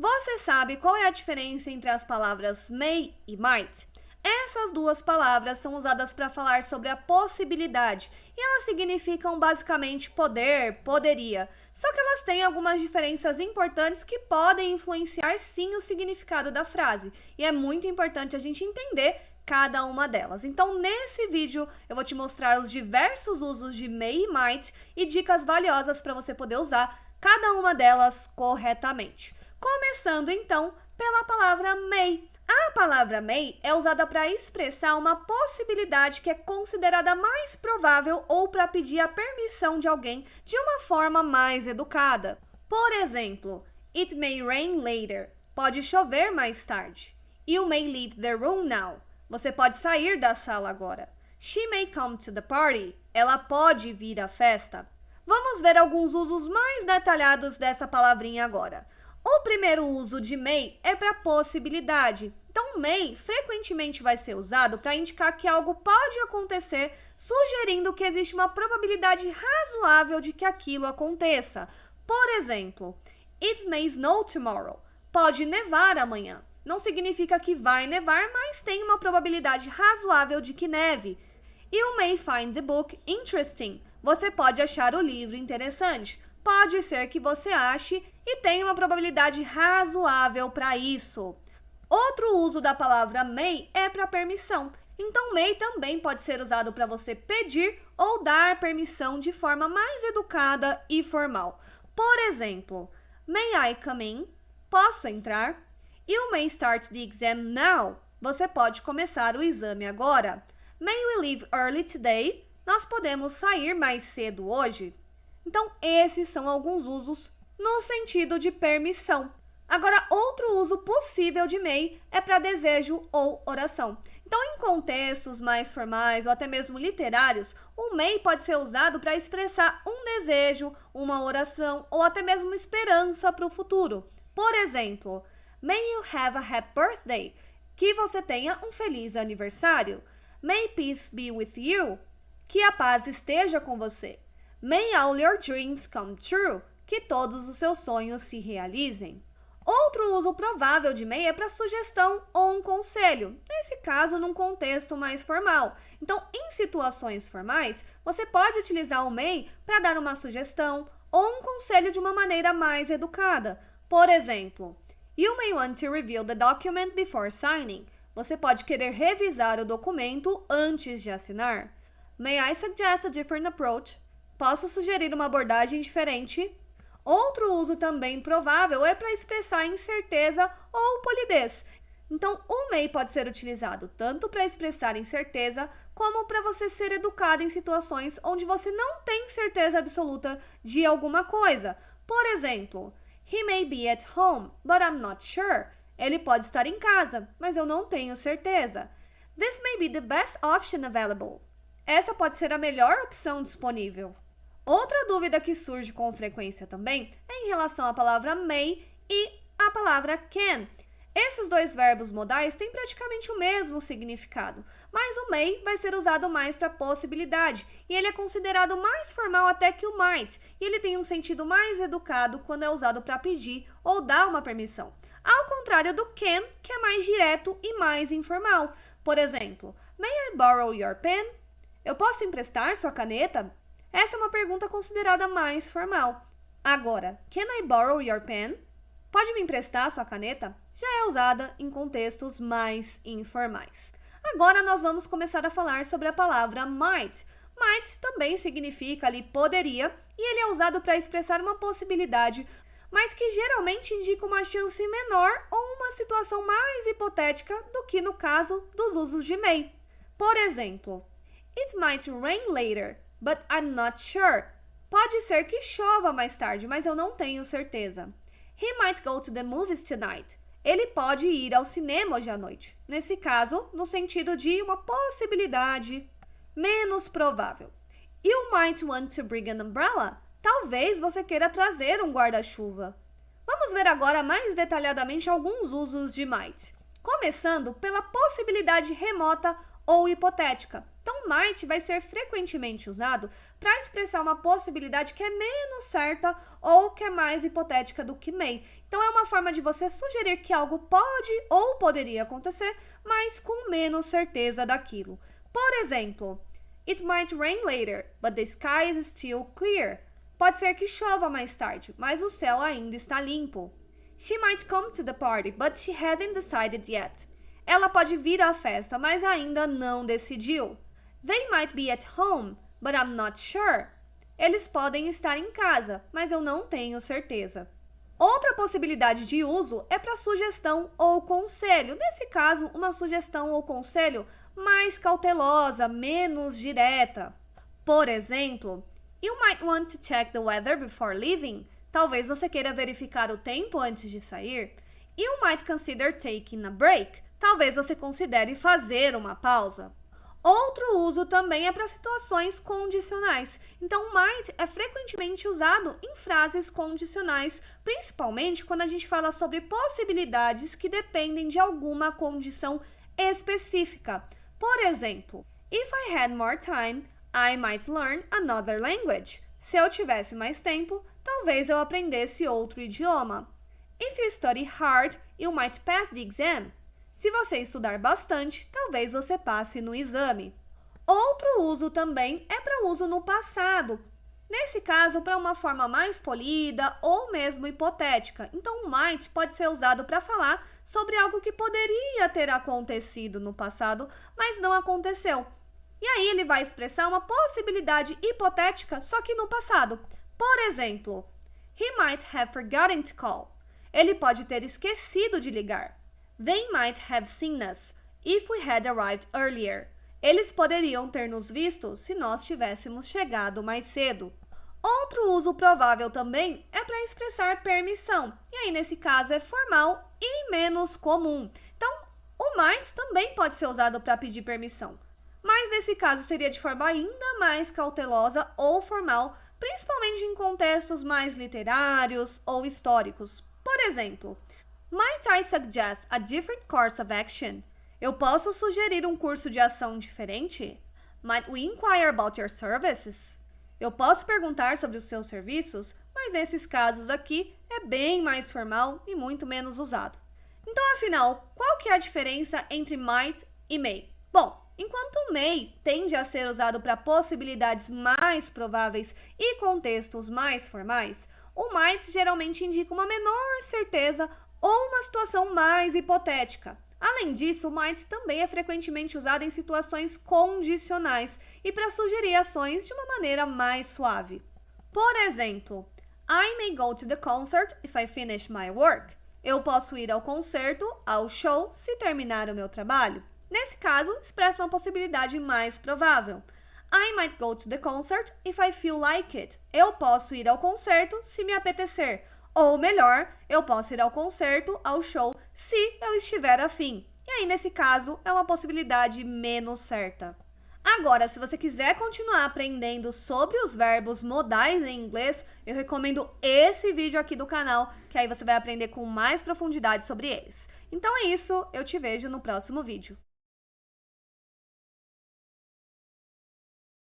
Você sabe qual é a diferença entre as palavras may e might? Essas duas palavras são usadas para falar sobre a possibilidade e elas significam basicamente poder, poderia. Só que elas têm algumas diferenças importantes que podem influenciar sim o significado da frase. E é muito importante a gente entender cada uma delas. Então, nesse vídeo, eu vou te mostrar os diversos usos de may e might e dicas valiosas para você poder usar cada uma delas corretamente. Começando, então, pela palavra may. A palavra may é usada para expressar uma possibilidade que é considerada mais provável ou para pedir a permissão de alguém de uma forma mais educada. Por exemplo, it may rain later. Pode chover mais tarde. You may leave the room now. Você pode sair da sala agora. She may come to the party. Ela pode vir à festa. Vamos ver alguns usos mais detalhados dessa palavrinha agora. O primeiro uso de may é para possibilidade. Então, may frequentemente vai ser usado para indicar que algo pode acontecer, sugerindo que existe uma probabilidade razoável de que aquilo aconteça. Por exemplo, it may snow tomorrow. Pode nevar amanhã. Não significa que vai nevar, mas tem uma probabilidade razoável de que neve. You may find the book interesting. Você pode achar o livro interessante. Pode ser que você ache e tenha uma probabilidade razoável para isso. Outro uso da palavra may é para permissão. Então, may também pode ser usado para você pedir ou dar permissão de forma mais educada e formal. Por exemplo, may I come in? Posso entrar? You may start the exam now. Você pode começar o exame agora. May we leave early today? Nós podemos sair mais cedo hoje? Então, esses são alguns usos no sentido de permissão. Agora, outro uso possível de may é para desejo ou oração. Então, em contextos mais formais ou até mesmo literários, o may pode ser usado para expressar um desejo, uma oração ou até mesmo uma esperança para o futuro. Por exemplo, may you have a happy birthday. Que você tenha um feliz aniversário. May peace be with you. Que a paz esteja com você. May all your dreams come true. Que todos os seus sonhos se realizem. Outro uso provável de may é para sugestão ou um conselho, nesse caso num contexto mais formal. Então, em situações formais, você pode utilizar o may para dar uma sugestão ou um conselho de uma maneira mais educada. Por exemplo, you may want to review the document before signing. Você pode querer revisar o documento antes de assinar. May I suggest a different approach? Posso sugerir uma abordagem diferente? Outro uso também provável é para expressar incerteza ou polidez. Então, o may pode ser utilizado tanto para expressar incerteza como para você ser educado em situações onde você não tem certeza absoluta de alguma coisa. Por exemplo, he may be at home, but I'm not sure. Ele pode estar em casa, mas eu não tenho certeza. This may be the best option available. Essa pode ser a melhor opção disponível. Outra dúvida que surge com frequência também é em relação à palavra may e à palavra can. Esses dois verbos modais têm praticamente o mesmo significado, mas o may vai ser usado mais para possibilidade e ele é considerado mais formal até que o might, e ele tem um sentido mais educado quando é usado para pedir ou dar uma permissão, ao contrário do can, que é mais direto e mais informal. Por exemplo, may I borrow your pen? Eu posso emprestar sua caneta? Essa é uma pergunta considerada mais formal. Agora, can I borrow your pen? Pode me emprestar sua caneta? Já é usada em contextos mais informais. Agora nós vamos começar a falar sobre a palavra might. Might também significa ali poderia e ele é usado para expressar uma possibilidade, mas que geralmente indica uma chance menor ou uma situação mais hipotética do que no caso dos usos de may. Por exemplo, it might rain later, but I'm not sure. Pode ser que chova mais tarde, mas eu não tenho certeza. He might go to the movies tonight. Ele pode ir ao cinema hoje à noite. Nesse caso, no sentido de uma possibilidade menos provável. You might want to bring an umbrella. Talvez você queira trazer um guarda-chuva. Vamos ver agora mais detalhadamente alguns usos de might. Começando pela possibilidade remota ou hipotética. Então, might vai ser frequentemente usado para expressar uma possibilidade que é menos certa ou que é mais hipotética do que may. Então, é uma forma de você sugerir que algo pode ou poderia acontecer, mas com menos certeza daquilo. Por exemplo, it might rain later, but the sky is still clear. Pode ser que chova mais tarde, mas o céu ainda está limpo. She might come to the party, but she hasn't decided yet. Ela pode vir à festa, mas ainda não decidiu. They might be at home, but I'm not sure. Eles podem estar em casa, mas eu não tenho certeza. Outra possibilidade de uso é para sugestão ou conselho. Nesse caso, uma sugestão ou conselho mais cautelosa, menos direta. Por exemplo, you might want to check the weather before leaving. Talvez você queira verificar o tempo antes de sair. You might consider taking a break. Talvez você considere fazer uma pausa. Outro uso também é para situações condicionais. Então, might é frequentemente usado em frases condicionais, principalmente quando a gente fala sobre possibilidades que dependem de alguma condição específica. Por exemplo, if I had more time, I might learn another language. Se eu tivesse mais tempo, talvez eu aprendesse outro idioma. If you study hard, you might pass the exam. Se você estudar bastante, talvez você passe no exame. Outro uso também é para uso no passado. Nesse caso, para uma forma mais polida ou mesmo hipotética. Então, might pode ser usado para falar sobre algo que poderia ter acontecido no passado, mas não aconteceu. E aí ele vai expressar uma possibilidade hipotética, só que no passado. Por exemplo, he might have forgotten to call. Ele pode ter esquecido de ligar. They might have seen us if we had arrived earlier. Eles poderiam ter nos visto se nós tivéssemos chegado mais cedo. Outro uso provável também é para expressar permissão. E aí, nesse caso, é formal e menos comum. Então, o might também pode ser usado para pedir permissão. Mas, nesse caso, seria de forma ainda mais cautelosa ou formal, principalmente em contextos mais literários ou históricos. Por exemplo, might I suggest a different course of action? Eu posso sugerir um curso de ação diferente? Might we inquire about your services? Eu posso perguntar sobre os seus serviços, mas nesses casos aqui é bem mais formal e muito menos usado. Então, afinal, qual que é a diferença entre might e may? Bom, enquanto may tende a ser usado para possibilidades mais prováveis e contextos mais formais, o might geralmente indica uma menor certeza ou uma situação mais hipotética. Além disso, o might também é frequentemente usado em situações condicionais e para sugerir ações de uma maneira mais suave. Por exemplo, I may go to the concert if I finish my work. Eu posso ir ao concerto, ao show, se terminar o meu trabalho. Nesse caso, expressa uma possibilidade mais provável. I might go to the concert if I feel like it. Eu posso ir ao concerto se me apetecer. Ou melhor, eu posso ir ao concerto, ao show, se eu estiver afim. E aí, nesse caso, é uma possibilidade menos certa. Agora, se você quiser continuar aprendendo sobre os verbos modais em inglês, eu recomendo esse vídeo aqui do canal, que aí você vai aprender com mais profundidade sobre eles. Então é isso, eu te vejo no próximo vídeo.